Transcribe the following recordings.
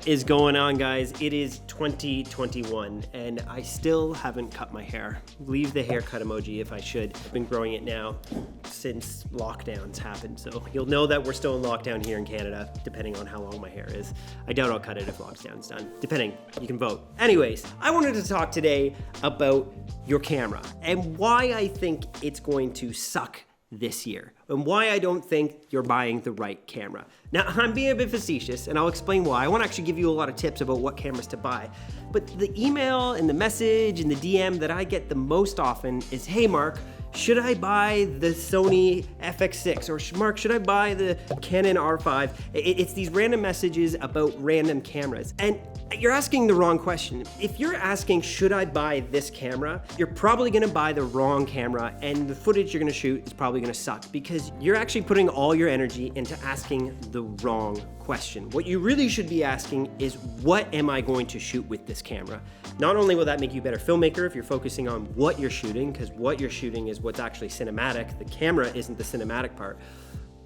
What is going on, guys? It is 2021 and I still haven't cut my hair. Leave the haircut emoji if I should. I've been growing it now since lockdowns happened, so you'll know that we're still in lockdown here in Canada, depending on how long my hair is. I doubt I'll cut it if lockdown's done. Depending, you can vote. Anyways, I wanted to talk today about your camera and why I think it's going to suck this year and why I don't think you're buying the right camera. Now, I'm being a bit facetious and I'll explain why. I want to actually give you a lot of tips about what cameras to buy, but the email and the message and the DM that I get the most often is, hey Mark, should I buy the Sony FX6? Or Mark, should I buy the Canon R5? It's these random messages about random cameras. And you're asking the wrong question. If you're asking, should I buy this camera? You're probably gonna buy the wrong camera and the footage you're gonna shoot is probably gonna suck because you're actually putting all your energy into asking the wrong question. What you really should be asking is, what am I going to shoot with this camera? Not only will that make you a better filmmaker if you're focusing on what you're shooting, because what you're shooting is what's actually cinematic. The camera isn't the cinematic part.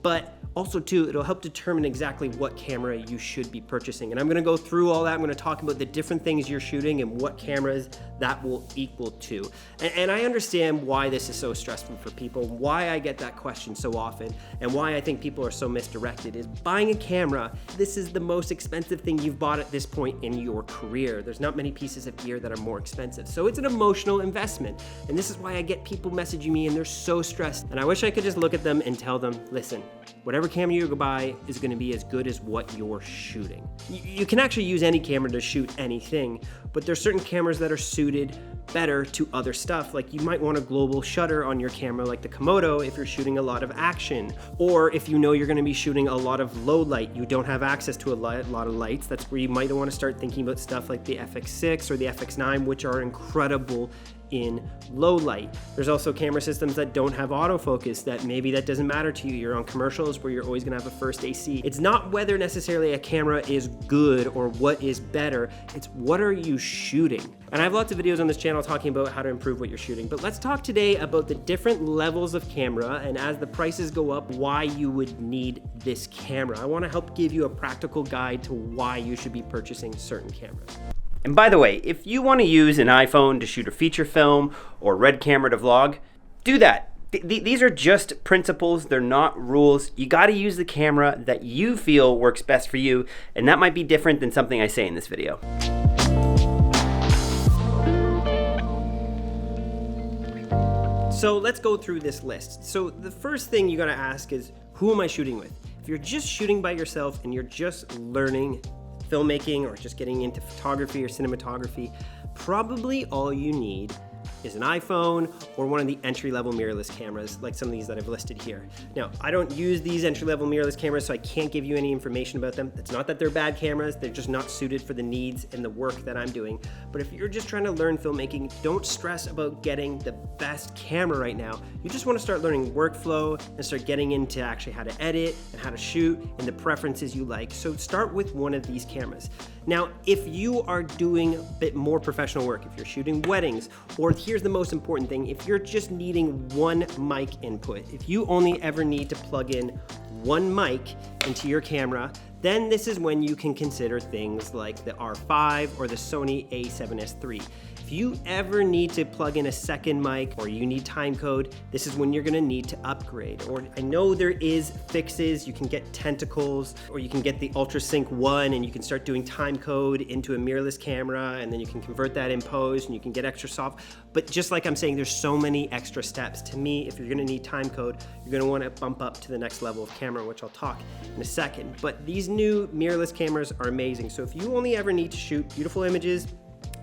But also too, it'll help determine exactly what camera you should be purchasing. And I'm gonna go through all that. I'm gonna talk about the different things you're shooting and what cameras that will equal to. And I understand why this is so stressful for people, why I get that question so often, and why I think people are so misdirected is buying a camera. This is the most expensive thing you've bought at this point in your career. There's not many pieces of gear that are more expensive. So it's an emotional investment. And this is why I get people messaging me and they're so stressed. And I wish I could just look at them and tell them, listen, whatever camera you go buy is gonna be as good as what you're shooting. You can actually use any camera to shoot anything, but there's certain cameras that are suited better to other stuff. Like you might want a global shutter on your camera like the Komodo if you're shooting a lot of action, or if you know you're gonna be shooting a lot of low light, you don't have access to a lot of lights, that's where you might wanna start thinking about stuff like the FX6 or the FX9, which are incredible in low light. There's also camera systems that don't have autofocus that maybe that doesn't matter to you. You're on commercials where you're always gonna have a first AC. It's not whether necessarily a camera is good or what is better, it's what are you shooting? And I have lots of videos on this channel talking about how to improve what you're shooting, but let's talk today about the different levels of camera and as the prices go up, why you would need this camera. I wanna help give you a practical guide to why you should be purchasing certain cameras. And by the way, if you want to use an iPhone to shoot a feature film or Red camera to vlog, do that. These are just principles, they're not rules. You got to use the camera that you feel works best for you, and that might be different than something I say in this video. So let's go through this list. So the first thing you got to ask is, who am I shooting with? If you're just shooting by yourself and you're just learning filmmaking or just getting into photography or cinematography, probably all you need is an iPhone or one of the entry-level mirrorless cameras like some of these that I've listed here. Now, I don't use these entry-level mirrorless cameras, so I can't give you any information about them. It's not that they're bad cameras, they're just not suited for the needs and the work that I'm doing. But if you're just trying to learn filmmaking, don't stress about getting the best camera right now. You just want to start learning workflow and start getting into actually how to edit and how to shoot and the preferences you like. So start with one of these cameras. Now, if you are doing a bit more professional work, if you're shooting weddings, or here's the most important thing, if you're just needing one mic input, if you only ever need to plug in one mic into your camera, then this is when you can consider things like the R5 or the Sony a7S III. If you ever need to plug in a second mic or you need timecode, this is when you're gonna need to upgrade. Or I know there is fixes, you can get Tentacles or you can get the UltraSync 1 and you can start doing timecode into a mirrorless camera and then you can convert that in post and you can get extra soft. But just like I'm saying, there's so many extra steps. To me, if you're gonna need timecode, you're gonna wanna bump up to the next level of camera, which I'll talk in a second. But these new mirrorless cameras are amazing. So if you only ever need to shoot beautiful images,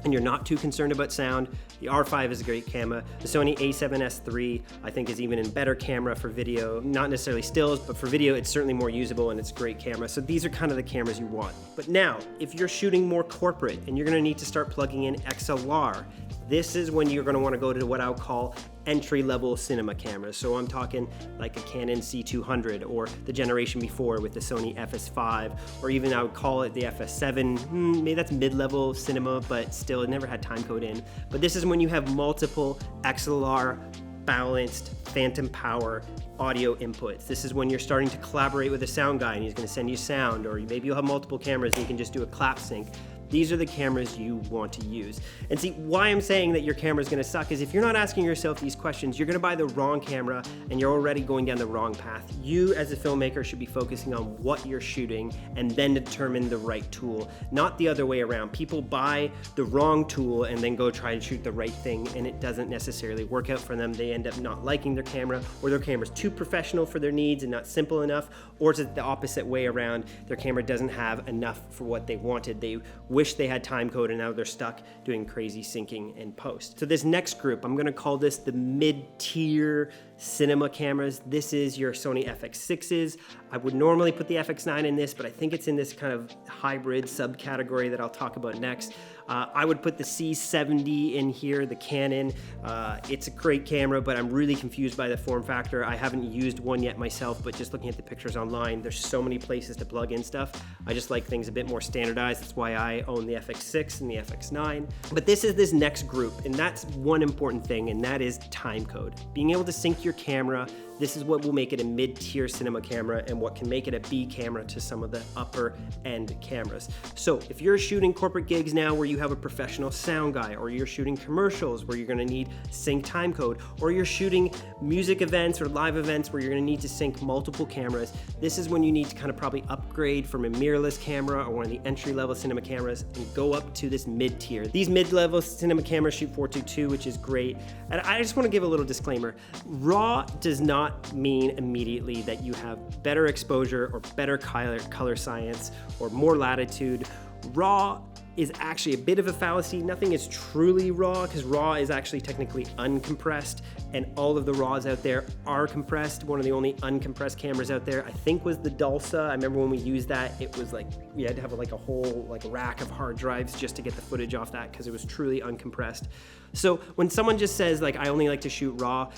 and you're not too concerned about sound, the R5 is a great camera. The Sony a7S III, I think, is even a better camera for video. Not necessarily stills, but for video, it's certainly more usable and it's a great camera. So these are kind of the cameras you want. But now, if you're shooting more corporate and you're gonna need to start plugging in XLR, this is when you're gonna wanna go to what I would call entry-level cinema cameras. So I'm talking like a Canon C200 or the generation before with the Sony FS5, or even I would call it the FS7. Maybe that's mid-level cinema, but still it never had timecode in. But this is when you have multiple XLR balanced phantom power audio inputs. This is when you're starting to collaborate with a sound guy and he's gonna send you sound, or maybe you'll have multiple cameras and you can just do a clap sync. These are the cameras you want to use. And see, why I'm saying that your camera is gonna suck is if you're not asking yourself these questions, you're gonna buy the wrong camera and you're already going down the wrong path. You as a filmmaker should be focusing on what you're shooting and then determine the right tool, not the other way around. People buy the wrong tool and then go try to shoot the right thing, and it doesn't necessarily work out for them. They end up not liking their camera, or their camera's too professional for their needs and not simple enough, or it's the opposite way around. Their camera doesn't have enough for what they wanted. They wish they had time code and now they're stuck doing crazy syncing in post. So this next group, I'm gonna call this the mid-tier cinema cameras. This is your Sony FX6s. I would normally put the FX9 in this, but I think it's in this kind of hybrid subcategory that I'll talk about next. I would put the C70 in here, the Canon. It's a great camera, but I'm really confused by the form factor. I haven't used one yet myself, but just looking at the pictures online, there's so many places to plug in stuff. I just like things a bit more standardized. That's why I own the FX6 and the FX9. But this is this next group, and that's one important thing, and that is time code. Being able to sync your camera. This is what will make it a mid-tier cinema camera and what can make it a B camera to some of the upper end cameras. So if you're shooting corporate gigs now where you have a professional sound guy, or you're shooting commercials where you're gonna need sync time code, or you're shooting music events or live events where you're gonna need to sync multiple cameras, this is when you need to kind of probably upgrade from a mirrorless camera or one of the entry-level cinema cameras and go up to this mid-tier. These mid-level cinema cameras shoot 422, which is great. And I just wanna give a little disclaimer. RAW does not mean immediately that you have better exposure or better color science or more latitude. RAW is actually a bit of a fallacy. Nothing is truly raw, because raw is actually technically uncompressed, and all of the raws out there are compressed. One of the only uncompressed cameras out there, I think, was the Dalsa. I remember when we used that, it was like, we had to have like a whole rack of hard drives just to get the footage off that, because it was truly uncompressed. So when someone just says like, I only like to shoot raw,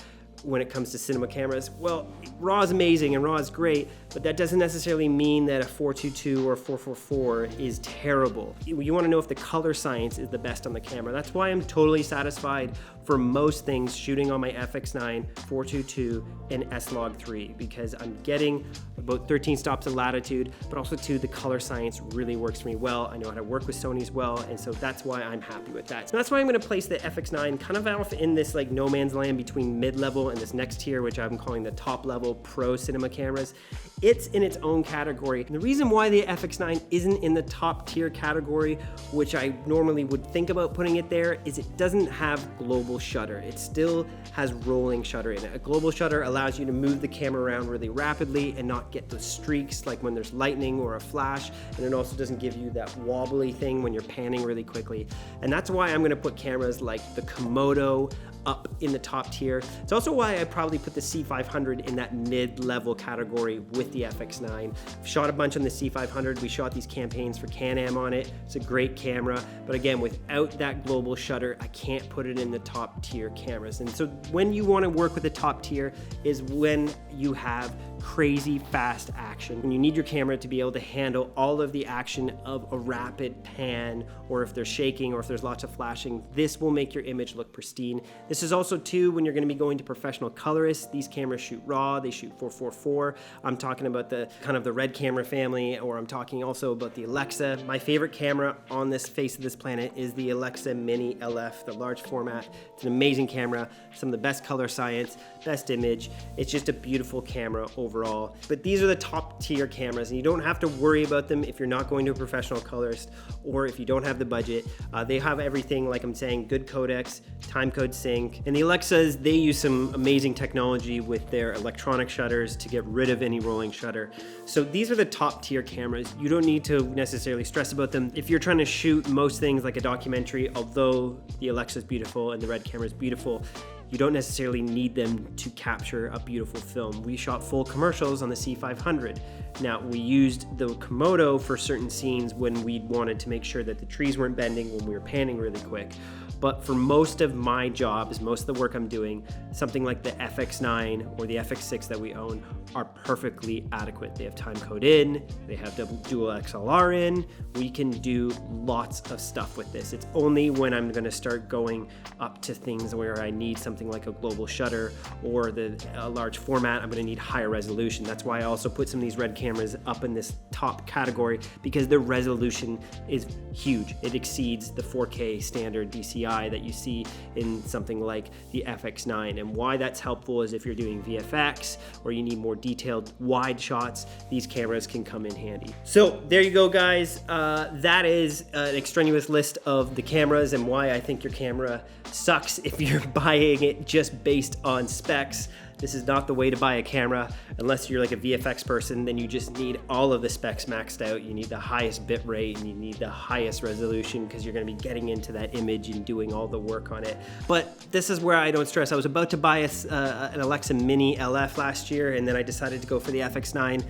when it comes to cinema cameras, well, RAW is amazing and RAW is great, but that doesn't necessarily mean that a 422 or 444 is terrible. You want to know if the color science is the best on the camera. That's why I'm totally satisfied for most things shooting on my FX9, 422, and S-Log3, because I'm getting about 13 stops of latitude, but also too, the color science really works for me well. I know how to work with Sony as well, and so that's why I'm happy with that. So that's why I'm going to place the FX9 kind of off in this like no man's land between mid-level and this next tier, which I'm calling the top level pro cinema cameras. It's in its own category. And the reason why the FX9 isn't in the top tier category, which I normally would think about putting it there, is it doesn't have global shutter. It still has rolling shutter in it. A global shutter allows you to move the camera around really rapidly and not get those streaks like when there's lightning or a flash, and it also doesn't give you that wobbly thing when you're panning really quickly. And that's why I'm gonna put cameras like the Komodo up in the top tier. It's also why I probably put the C500 in that mid-level category with the FX9. I've shot a bunch on the C500. We shot these campaigns for Can-Am on it. It's a great camera, but again, without that global shutter, I can't put it in the top tier cameras. And so when you want to work with the top tier is when you have crazy fast action. When you need your camera to be able to handle all of the action of a rapid pan, or if there's shaking or if there's lots of flashing, this will make your image look pristine. This is also too when you're going to be going to professional colorists. These cameras shoot RAW, they shoot 444. I'm talking about the kind of the Red camera family, or I'm talking also about the Alexa. My favorite camera on this face of this planet is the Alexa Mini LF, the large format. It's an amazing camera, some of the best color science, best image. It's just a beautiful camera overall. But these are the top tier cameras, and you don't have to worry about them if you're not going to a professional colorist or if you don't have the budget. They have everything, like I'm saying, good codecs, time code sync, and the Alexas, they use some amazing technology with their electronic shutters to get rid of any rolling shutter. So these are the top tier cameras. You don't need to necessarily stress about them. If you're trying to shoot most things like a documentary, although the Alexa is beautiful and the Red camera is beautiful, you don't necessarily need them to capture a beautiful film. We shot full commercials on the C500. Now, we used the Komodo for certain scenes when we wanted to make sure that the trees weren't bending when we were panning really quick. But for most of my jobs, most of the work I'm doing, something like the FX9 or the FX6 that we own are perfectly adequate. They have time code in, they have dual XLR in. We can do lots of stuff with this. It's only when I'm gonna start going up to things where I need something like a global shutter or a large format, I'm gonna need higher resolution. That's why I also put some of these red cameras up in this top category, because the resolution is huge. It exceeds the 4K standard DCI that you see in something like the FX9. And why that's helpful is if you're doing VFX or you need more detailed wide shots, these cameras can come in handy. So there you go, guys. That is an extraneous list of the cameras and why I think your camera sucks if you're buying it just based on specs. This is not the way to buy a camera unless you're like a VFX person. Then you just need all of the specs maxed out. You need the highest bit rate and you need the highest resolution, because you're going to be getting into that image and doing all the work on it. But this is where I don't stress. I was about to buy an Alexa Mini LF last year, and then I decided to go for the FX9.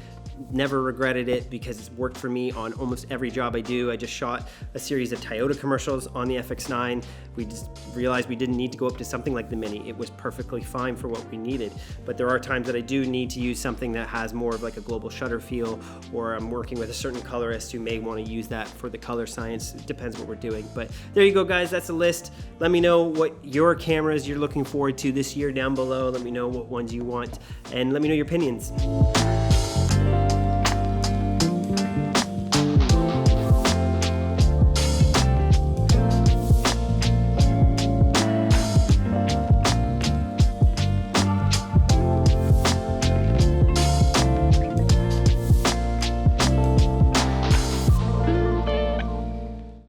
Never regretted it because it's worked for me on almost every job I do. I just shot a series of Toyota commercials on the FX9. We just realized we didn't need to go up to something like the Mini. It was perfectly fine for what we needed. But there are times that I do need to use something that has more of like a global shutter feel, or I'm working with a certain colorist who may want to use that for the color science. It depends what we're doing. But there you go, guys. That's a list. Let me know what your cameras you're looking forward to this year down below. Let me know what ones you want, and let me know your opinions.